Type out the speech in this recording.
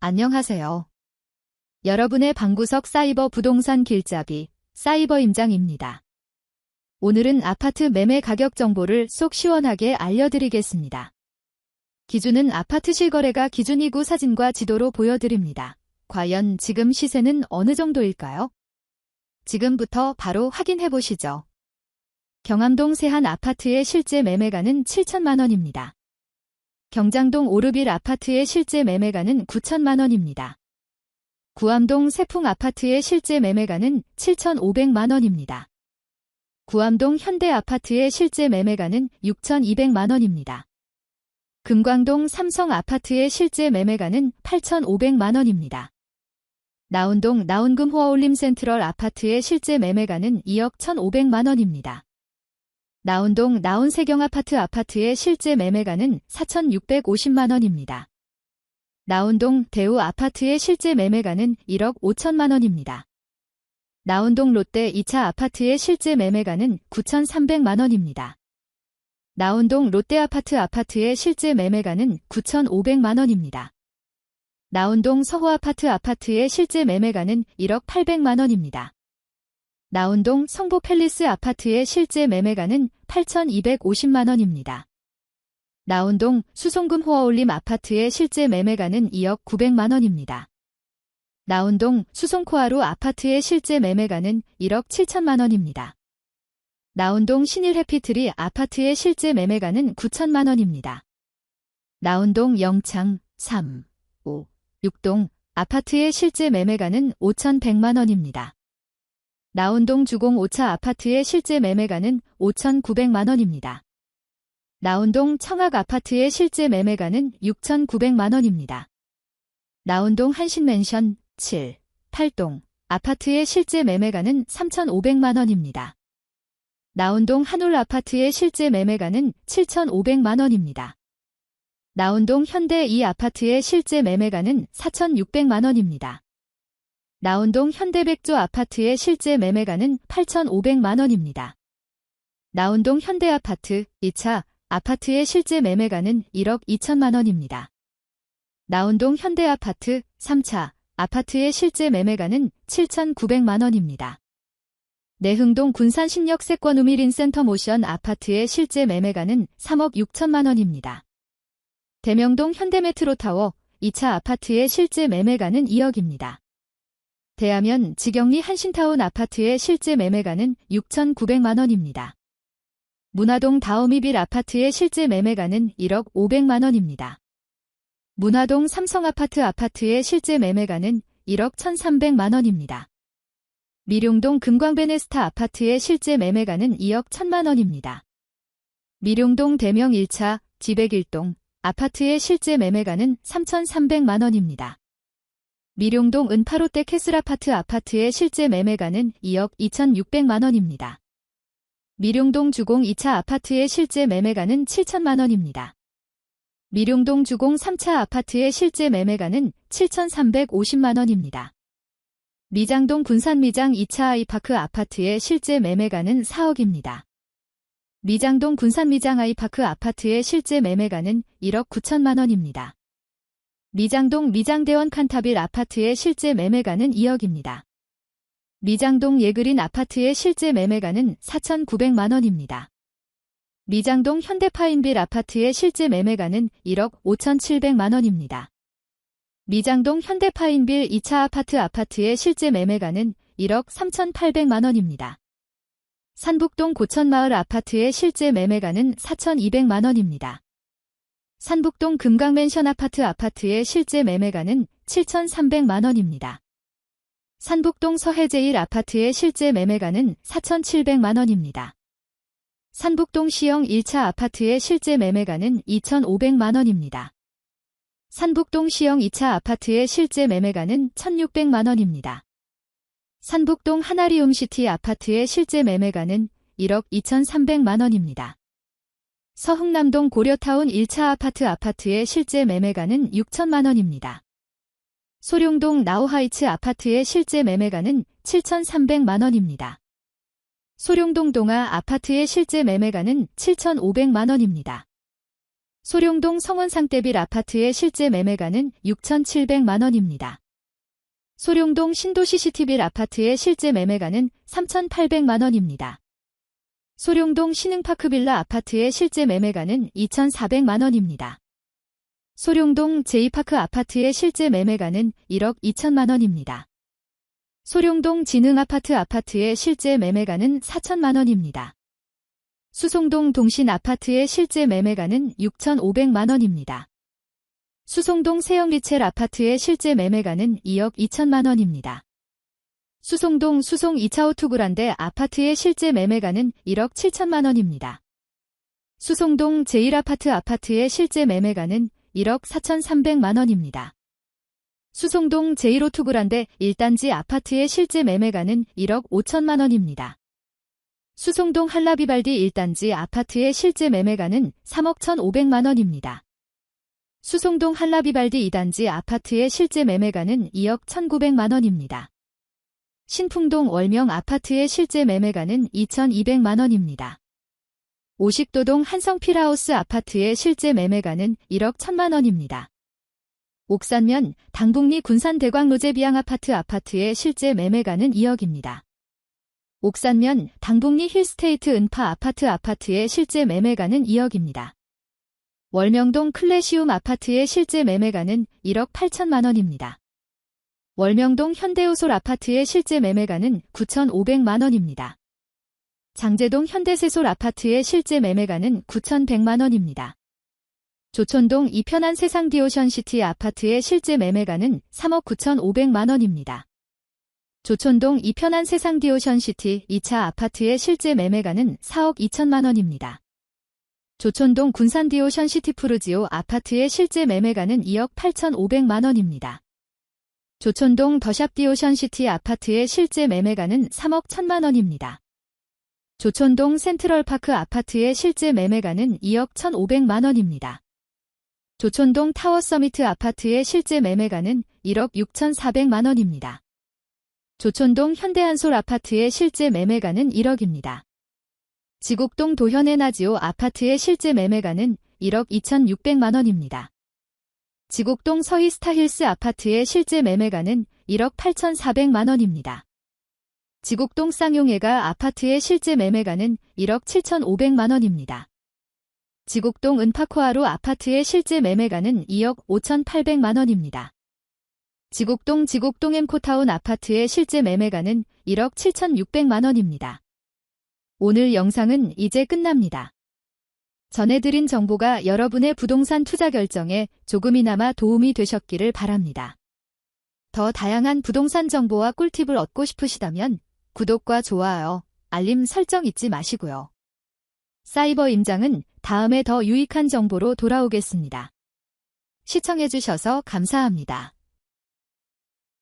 안녕하세요. 여러분의 방구석 사이버 부동산 길잡이 사이버 임장입니다. 오늘은 아파트 매매 가격 정보를 속 시원하게 알려드리겠습니다. 기준은 아파트 실거래가 기준이고 사진과 지도로 보여드립니다. 과연 지금 시세는 어느 정도일까요? 지금부터 바로 확인해보시죠. 경암동 세한 아파트의 실제 매매가는 7천만 원입니다. 경장동 오르빌 아파트의 실제 매매가는 9천만 원입니다. 구암동 세풍 아파트의 실제 매매가는 7,500만 원입니다. 구암동 현대 아파트의 실제 매매가는 6,200만 원입니다. 금광동 삼성 아파트의 실제 매매가는 8,500만 원입니다. 나운동 나운금 호어올림 센트럴 아파트의 실제 매매가는 2억 1,500만 원입니다. 나운동 나운세경 아파트의 실제 매매가는 4,650만 원입니다. 나운동 대우 아파트의 실제 매매가는 1억 5천만 원입니다. 나운동 롯데 2차 아파트의 실제 매매가는 9,300만 원입니다. 나운동 롯데 아파트의 실제 매매가는 9,500만 원입니다. 나운동 서호 아파트의 실제 매매가는 1억 800만 원입니다. 나운동 성보 팰리스 아파트의 실제 매매가는 8,250만 원입니다. 나운동 수송금 호어올림 아파트의 실제 매매가는 2억 900만 원입니다. 나운동 수송코아루 아파트의 실제 매매가는 1억 7천만 원입니다. 나운동 신일 해피트리 아파트의 실제 매매가는 9천만 원입니다. 나운동 영창 3, 5, 6동 아파트의 실제 매매가는 5,100만 원입니다. 나운동 주공 5차 아파트의 실제 매매가는 5,900만 원입니다. 나운동 청악 아파트의 실제 매매가는 6,900만 원입니다. 나운동 한신맨션 7, 8동 아파트의 실제 매매가는 3,500만 원입니다. 나운동 한울 아파트의 실제 매매가는 7,500만 원입니다. 나운동 현대 2 아파트의 실제 매매가는 4,600만 원입니다. 나운동 현대백조 아파트의 실제 매매가는 8,500만 원입니다. 나운동 현대아파트 2차 아파트의 실제 매매가는 1억 2천만 원입니다. 나운동 현대아파트 3차 아파트의 실제 매매가는 7,900만 원입니다. 내흥동 군산신역 세권우미린 센터모션 아파트의 실제 매매가는 3억 6천만 원입니다. 대명동 현대메트로타워 2차 아파트의 실제 매매가는 2억입니다. 대하면 지경리 한신타운 아파트의 실제 매매가는 6,900만 원입니다. 문화동 다우미빌 아파트의 실제 매매가는 1억 500만 원입니다. 문화동 삼성아파트의 실제 매매가는 1억 1,300만 원입니다. 미룡동 금광베네스타 아파트의 실제 매매가는 2억 1,000만 원입니다. 미룡동 대명 1차 G101동 아파트의 실제 매매가는 3,300만 원입니다. 미룡동 은파롯데 캐슬아파트 아파트의 실제 매매가는 2억 2,600만 원입니다. 미룡동 주공 2차 아파트의 실제 매매가는 7천만 원입니다. 미룡동 주공 3차 아파트의 실제 매매가는 7,350만 원입니다. 미장동 군산미장 2차 아이파크 아파트의 실제 매매가는 4억입니다. 미장동 군산미장 아이파크 아파트의 실제 매매가는 1억 9천만 원입니다. 미장동 미장대원 칸타빌 아파트의 실제 매매가는 2억입니다. 미장동 예그린 아파트의 실제 매매가는 4,900만 원입니다. 미장동 현대파인빌 아파트의 실제 매매가는 1억 5,700만 원입니다. 미장동 현대파인빌 2차 아파트의 실제 매매가는 1억 3,800만 원입니다. 산북동 고천마을 아파트의 실제 매매가는 4,200만 원입니다. 산북동 금강맨션 아파트의 실제 매매가는 7,300만 원입니다. 산북동 서해제1 아파트의 실제 매매가는 4,700만 원입니다. 산북동 시영 1차 아파트의 실제 매매가는 2,500만 원입니다. 산북동 시영 2차 아파트의 실제 매매가는 1,600만 원입니다. 산북동 하나리움시티 아파트의 실제 매매가는 1억 2,300만 원입니다. 서흥남동 고려타운 1차 아파트의 실제 매매가는 6천만 원입니다. 소룡동 나우하이츠 아파트의 실제 매매가는 7,300만 원입니다. 소룡동 동아 아파트의 실제 매매가는 7,500만 원입니다. 소룡동 성원상대빌 아파트의 실제 매매가는 6,700만 원입니다. 소룡동 신도시시티빌 아파트의 실제 매매가는 3,800만 원입니다. 소룡동 신흥파크빌라 아파트의 실제 매매가는 2,400만 원입니다. 소룡동 제2파크 아파트의 실제 매매가는 1억 2천만 원입니다. 소룡동 진흥아파트 아파트의 실제 매매가는 4천만 원입니다. 수송동 동신 아파트의 실제 매매가는 6,500만 원입니다. 수송동 세영리첼 아파트의 실제 매매가는 2억 2천만 원입니다. 수송동 수송 2차호 투그란데 아파트의 실제 매매가는 1억 7천만 원입니다. 수송동 제1아파트 아파트의 실제 매매가는 1억 4,300만 원입니다. 수송동 제1호 투그란데 1단지 아파트의 실제 매매가는 1억 5천만 원입니다. 수송동 한라비발디 1단지 아파트의 실제 매매가는 3억 1,500만 원입니다. 수송동 한라비발디 2단지 아파트의 실제 매매가는 2억 1,900만 원입니다. 신풍동 월명 아파트의 실제 매매가는 2,200만 원입니다. 오식도동 한성필하우스 아파트의 실제 매매가는 1억 1,000만 원입니다. 옥산면 당북리 군산대광 로제비앙 아파트의 실제 매매가는 2억입니다. 옥산면 당북리 힐스테이트 은파 아파트의 실제 매매가는 2억입니다. 월명동 클래시움 아파트의 실제 매매가는 1억 8천만 원입니다. 월명동 현대우솔 아파트의 실제 매매가는 9,500만 원입니다. 장제동 현대세솔 아파트의 실제 매매가는 9,100만 원입니다. 조촌동 이편한 세상디오션시티 아파트의 실제 매매가는 3억 9,500만 원입니다. 조촌동 이편한 세상디오션시티 2차 아파트의 실제 매매가는 4억 2천만 원입니다. 조촌동 군산디오션시티 푸르지오 아파트의 실제 매매가는 2억 8,500만 원입니다. 조촌동 더샵디오션시티 아파트의 실제 매매가는 3억 1천만 원입니다. 조촌동 센트럴파크 아파트의 실제 매매가는 2억 1,500만 원입니다. 조촌동 타워서미트 아파트의 실제 매매가는 1억 6,400만 원입니다. 조촌동 현대한솔 아파트의 실제 매매가는 1억입니다. 지곡동 도현에나지오 아파트의 실제 매매가는 1억 2,600만 원입니다. 지곡동 서희스타힐스 아파트의 실제 매매가는 1억 8,400만 원입니다. 지곡동 쌍용예가 아파트의 실제 매매가는 1억 7,500만 원입니다. 지곡동 은파코아로 아파트의 실제 매매가는 2억 5,800만 원입니다. 지곡동 엠코타운 아파트의 실제 매매가는 1억 7,600만 원입니다. 오늘 영상은 이제 끝납니다. 전해드린 정보가 여러분의 부동산 투자 결정에 조금이나마 도움이 되셨기를 바랍니다. 더 다양한 부동산 정보와 꿀팁을 얻고 싶으시다면 구독과 좋아요, 알림 설정 잊지 마시고요. 사이버 임장은 다음에 더 유익한 정보로 돌아오겠습니다. 시청해주셔서 감사합니다.